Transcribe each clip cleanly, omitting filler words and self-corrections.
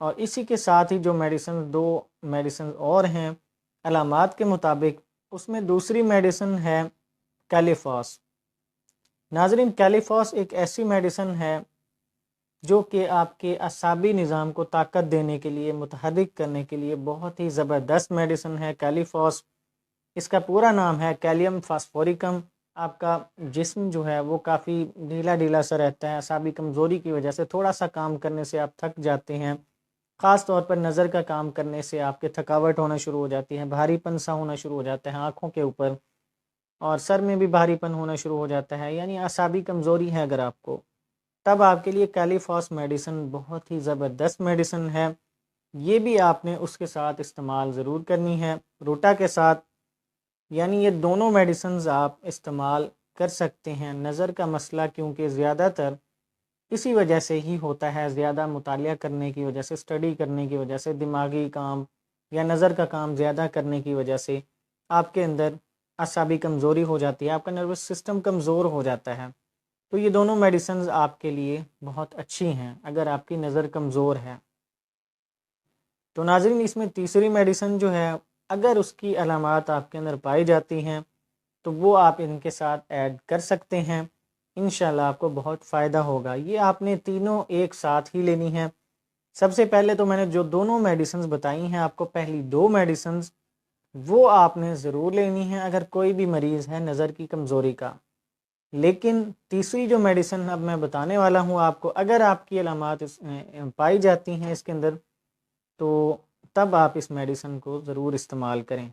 اور اسی کے ساتھ ہی جو میڈیسن، دو میڈیسن اور ہیں علامات کے مطابق، اس میں دوسری میڈیسن ہے کیلیفاس۔ ناظرین، کیلیفاس ایک ایسی میڈیسن ہے جو کہ آپ کے اعصابی نظام کو طاقت دینے کے لیے، متحرک کرنے کے لیے بہت ہی زبردست میڈیسن ہے کیلیفاس۔ اس کا پورا نام ہے کیلیم فاسفوریکم۔ آپ کا جسم جو ہے وہ کافی ڈھیلا ڈھیلا سا رہتا ہے، اعصابی کمزوری کی وجہ سے تھوڑا سا کام کرنے سے آپ تھک جاتے ہیں، خاص طور پر نظر کا کام کرنے سے آپ کے تھکاوٹ ہونا شروع ہو جاتی ہے، بھاری پن سا ہونا شروع ہو جاتا ہے آنکھوں کے اوپر، اور سر میں بھی بھاری پن ہونا شروع ہو جاتا ہے، یعنی اعصابی کمزوری ہے اگر آپ کو، تب آپ کے لیے کیلیفاس میڈیسن بہت ہی زبردست میڈیسن ہے۔ یہ بھی آپ نے اس کے ساتھ استعمال ضرور کرنی ہے، روٹا کے ساتھ، یعنی یہ دونوں میڈیسنز آپ استعمال کر سکتے ہیں۔ نظر کا مسئلہ کیونکہ زیادہ تر اسی وجہ سے ہی ہوتا ہے، زیادہ مطالعہ کرنے کی وجہ سے، اسٹڈی کرنے کی وجہ سے، دماغی کام یا نظر کا کام زیادہ کرنے کی وجہ سے آپ کے اندر اعصابی کمزوری ہو جاتی ہے، آپ کا نروس سسٹم کمزور ہو جاتا ہے۔ تو یہ دونوں میڈیسنز آپ کے لیے بہت اچھی ہیں اگر آپ کی نظر کمزور ہے۔ تو ناظرین، اس میں تیسری میڈیسن جو ہے، اگر اس کی علامات آپ کے اندر پائی جاتی ہیں تو وہ آپ ان کے ساتھ ایڈ کر سکتے ہیں، انشاءاللہ آپ کو بہت فائدہ ہوگا۔ یہ آپ نے تینوں ایک ساتھ ہی لینی ہے۔ سب سے پہلے تو میں نے جو دونوں میڈیسنز بتائی ہیں آپ کو، پہلی دو میڈیسنز وہ آپ نے ضرور لینی ہے اگر کوئی بھی مریض ہے نظر کی کمزوری کا۔ لیکن تیسری جو میڈیسن اب میں بتانے والا ہوں آپ کو، اگر آپ کی علامات پائی جاتی ہیں اس کے اندر، تو تب آپ اس میڈیسن کو ضرور استعمال کریں۔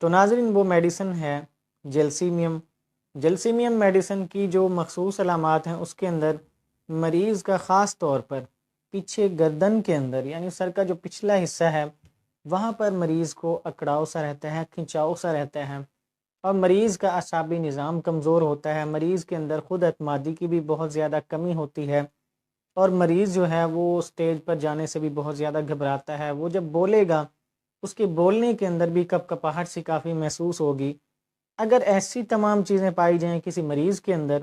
تو ناظرین، وہ میڈیسن ہے جیلسیمیم۔ جیلسیمیم میڈیسن کی جو مخصوص علامات ہیں اس کے اندر مریض کا خاص طور پر پیچھے گردن کے اندر، یعنی سر کا جو پچھلا حصہ ہے وہاں پر مریض کو اکڑاؤ سا رہتا ہے، کھنچاؤ سا رہتا ہے، اور مریض کا اعصابی نظام کمزور ہوتا ہے، مریض کے اندر خود اعتمادی کی بھی بہت زیادہ کمی ہوتی ہے، اور مریض جو ہے وہ اسٹیج پر جانے سے بھی بہت زیادہ گھبراتا ہے، وہ جب بولے گا اس کے بولنے کے اندر بھی کپ کپاہٹ سی کافی محسوس ہوگی۔ اگر ایسی تمام چیزیں پائی جائیں کسی مریض کے اندر،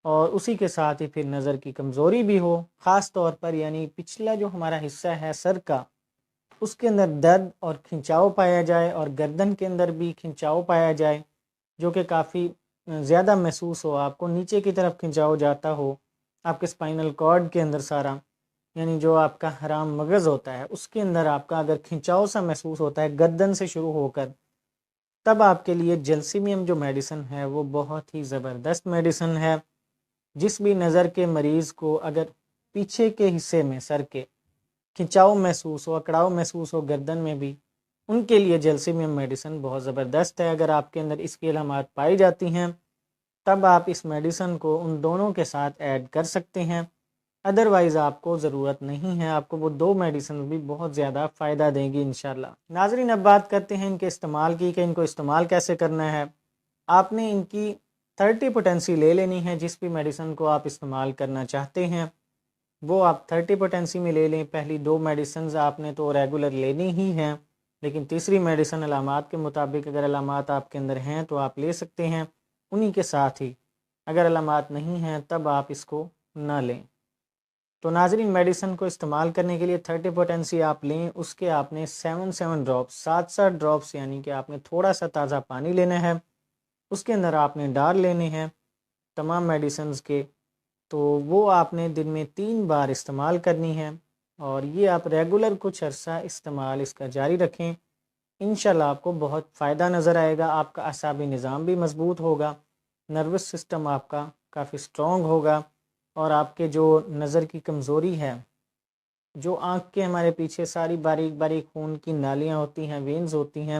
اور اسی کے ساتھ ہی پھر نظر کی کمزوری بھی ہو، خاص طور پر یعنی پچھلا جو ہمارا حصہ ہے سر کا، اس کے اندر درد اور کھنچاؤ پایا جائے، اور گردن کے اندر بھی کھنچاؤ پایا جائے جو کہ کافی زیادہ محسوس ہو، آپ کو نیچے کی طرف کھنچاؤ جاتا ہو، آپ کے اسپائنل کارڈ کے اندر سارا، یعنی جو آپ کا حرام مغز ہوتا ہے اس کے اندر آپ کا اگر کھنچاؤ سا محسوس ہوتا ہے گردن سے شروع ہو کر، تب آپ کے لیے جیلسیمیم جو میڈیسن ہے وہ بہت ہی زبردست میڈیسن ہے۔ جس بھی نظر کے مریض کو اگر پیچھے کے حصے میں سر کے کھنچاؤ محسوس ہو، اکڑاؤ محسوس ہو گردن میں بھی، ان کے لیے جیلسیمیم میڈیسن بہت زبردست ہے۔ اگر آپ کے اندر اس کی علامات پائی جاتی ہیں تب آپ اس میڈیسن کو ان دونوں کے ساتھ ایڈ کر سکتے ہیں، ادروائز آپ کو ضرورت نہیں ہے، آپ کو وہ دو میڈیسن بھی بہت زیادہ فائدہ دیں گی انشاءاللہ۔ ناظرین، اب بات کرتے ہیں ان کے استعمال کی کہ ان کو استعمال کیسے کرنا ہے۔ آپ نے ان کی 30 پوٹینسی لے لینی ہے، جس بھی میڈیسن کو آپ استعمال کرنا چاہتے ہیں وہ آپ 30 پوٹینسی میں لے لیں۔ پہلی دو میڈیسنز آپ نے تو ریگولر لینی ہی ہیں، لیکن تیسری میڈیسن علامات کے مطابق اگر علامات آپ کے اندر ہیں تو آپ لے سکتے ہیں انہی کے ساتھ ہی، اگر علامات نہیں ہیں تب آپ اس کو نہ لیں۔ تو ناظرین، میڈیسن کو استعمال کرنے کے لیے 30 پوٹینسی آپ لیں، اس کے آپ نے 7 ڈراپس، 7 ڈراپس، یعنی کہ آپ نے تھوڑا سا تازہ پانی لینا ہے، اس کے اندر آپ نے ڈال لینے ہیں تمام میڈیسنز کے، تو وہ آپ نے دن میں 3 بار استعمال کرنی ہے، اور یہ آپ ریگولر کچھ عرصہ استعمال اس کا جاری رکھیں، انشاءاللہ آپ کو بہت فائدہ نظر آئے گا۔ آپ کا اعصابی نظام بھی مضبوط ہوگا، نروس سسٹم آپ کا کافی سٹرونگ ہوگا، اور آپ کے جو نظر کی کمزوری ہے، جو آنکھ کے ہمارے پیچھے ساری باریک باریک خون کی نالیاں ہوتی ہیں، وینز ہوتی ہیں،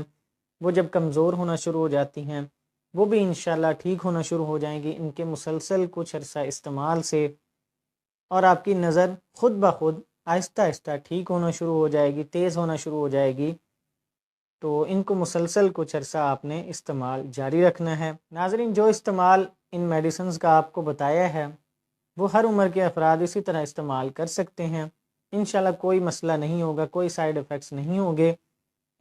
وہ جب کمزور ہونا شروع ہو جاتی ہیں وہ بھی انشاءاللہ ٹھیک ہونا شروع ہو جائیں گی ان کے مسلسل کچھ عرصہ استعمال سے، اور آپ کی نظر خود بخود آہستہ آہستہ ٹھیک ہونا شروع ہو جائے گی، تیز ہونا شروع ہو جائے گی۔ تو ان کو مسلسل کچھ عرصہ آپ نے استعمال جاری رکھنا ہے۔ ناظرین، جو استعمال ان میڈیسنز کا آپ کو بتایا ہے وہ ہر عمر کے افراد اسی طرح استعمال کر سکتے ہیں، انشاءاللہ کوئی مسئلہ نہیں ہوگا، کوئی سائیڈ ایفیکٹس نہیں ہوں گے۔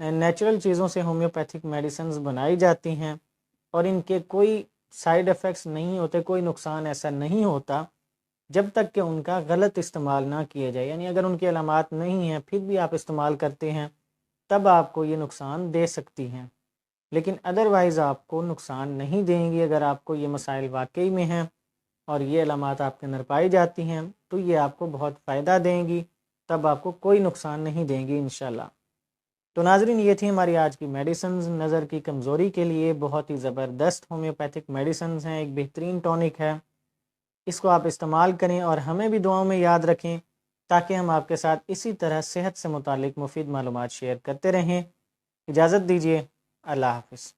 نیچرل چیزوں سے ہومیوپیتھک میڈیسنز بنائی جاتی ہیں اور ان کے کوئی سائیڈ ایفیکٹس نہیں ہوتے، کوئی نقصان ایسا نہیں ہوتا جب تک کہ ان کا غلط استعمال نہ کیا جائے، یعنی اگر ان کی علامات نہیں ہیں پھر بھی آپ استعمال کرتے ہیں تب آپ کو یہ نقصان دے سکتی ہیں، لیکن ادروائز آپ کو نقصان نہیں دیں گی۔ اگر آپ کو یہ مسائل واقعی میں ہیں اور یہ علامات آپ کے اندر پائی جاتی ہیں تو یہ آپ کو بہت فائدہ دیں گی، تب آپ کو کوئی نقصان نہیں دیں گی انشاءاللہ۔ تو ناظرین، یہ تھی ہماری آج کی میڈیسنز نظر کی کمزوری کے لیے۔ بہت ہی زبردست ہومیوپیتھک میڈیسنز ہیں، ایک بہترین ٹونک ہے، اس کو آپ استعمال کریں اور ہمیں بھی دعاؤں میں یاد رکھیں تاکہ ہم آپ کے ساتھ اسی طرح صحت سے متعلق مفید معلومات شیئر کرتے رہیں۔ اجازت دیجیے، اللہ حافظ۔